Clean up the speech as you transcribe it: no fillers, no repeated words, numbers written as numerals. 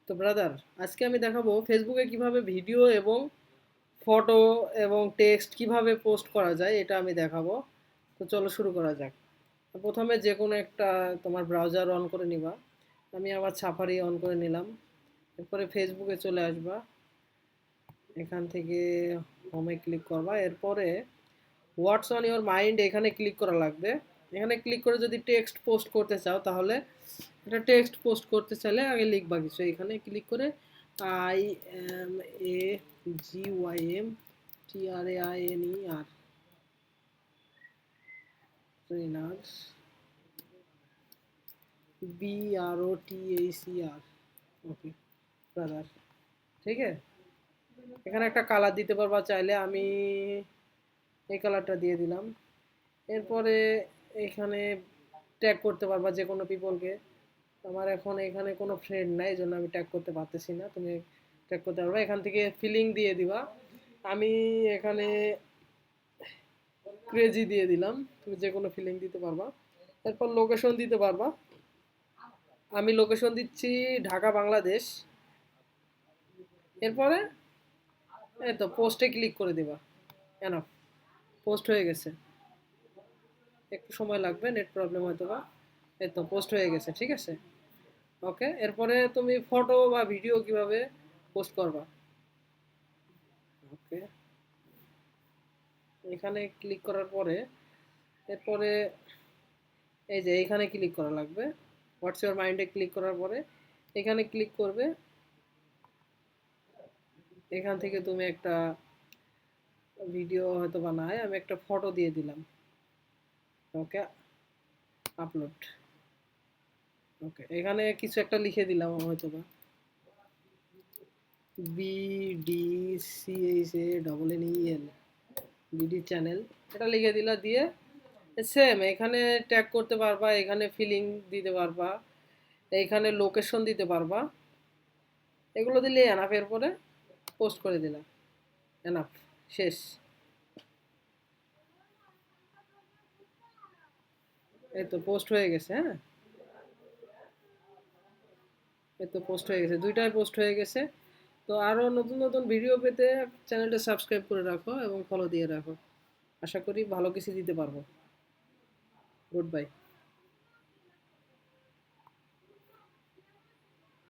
তো ব্রাদার, আজকে আমি দেখাবো ফেসবুকে কিভাবে ভিডিও এবং ফটো এবং টেক্সট কিভাবে পোস্ট করা যায়, এটা আমি দেখাবো। তো চলো শুরু করা যাক। তো প্রথমে যে কোনো একটা তোমার ব্রাউজার অন করে নিবা। আমি আমার সাফারি অন করে নিলাম। এরপরে ফেসবুকে চলে আসবা। এখান থেকে হোমে ক্লিক করবা। এরপরে হোয়াটস অন ইওর মাইন্ড এখানে ক্লিক করা লাগবে। এখানে ক্লিক করে যদি টেক্সট পোস্ট করতে চাও, তাহলে এটা টেক্সট পোস্ট করতে চাইলে আগে লিখবা কিছু। এখানে ক্লিক করে IMAGYM TRAINER ট্রেনার্স BROTACR। ওকে ব্রাদার, ঠিক আছে। এখানে একটা কালার দিতে পারবা চাইলে, আমি এই কালারটা দিয়ে দিলাম। এরপরে এখানে ট্যাগ করতে পারবা যে কোনো পিপলকে। আমার এখন এখানে কোনো ফ্রেন্ড নাই, এই জন্য আমি ট্যাগ করতে পারতেছি না। তুমি ট্যাগ করতে পারবা। এখান থেকে ফিলিং দিয়ে দিবা। আমি এখানে ক্রেজি দিয়ে দিলাম। তুমি যে কোনো ফিলিং দিতে পারবা। এরপর লোকেশন দিতে পারবা। আমি লোকেশন দিচ্ছি ঢাকা, বাংলাদেশ। এরপরে এই তো পোস্টে ক্লিক করে দিবা। এনাফ, পোস্ট হয়ে গেছে। একটু সময় লাগবে, নেট প্রবলেম হয়তো বা। এই তো পোস্ট হয়ে গেছে, ঠিক আছে। ওকে, এরপরে তুমি ফটো বা ভিডিও কিভাবে পোস্ট করবা। ওকে, এখানে ক্লিক করার পরে এরপরে এই যে এখানে ক্লিক করা লাগবে। হোয়াটস ইওর মাইন্ডে ক্লিক করার পরে এখানে ক্লিক করবে। এখান থেকে তুমি একটা ভিডিও হয়তো বা নাই, আমি একটা ফটো দিয়ে দিলাম। ওকে, আপলোড। ওকে, এখানে কিছু একটা লিখে দিলাম হয়তো বা BDCHANNEL বিডি চ্যানেল, এটা লিখে দিলা। দিয়ে সেম এখানে ট্যাগ করতে পারবা, এখানে ফিলিং দিতে পারবা, এইখানে লোকেশন দিতে পারবা। এগুলো দিলে এনাফ। এরপরে পোস্ট করে দিলাম। এনাফ, শেষ। এই তো পোস্ট হয়ে গেছে। হ্যাঁ, এই তো পোস্ট হয়ে গেছে, দুইটাই পোস্ট হয়ে গেছে। তো আরও নতুন নতুন ভিডিও পেতে চ্যানেলটা সাবস্ক্রাইব করে রাখো এবং ফলো দিয়ে রাখো। আশা করি ভালো কিছু দিতে পারবো। Good bye.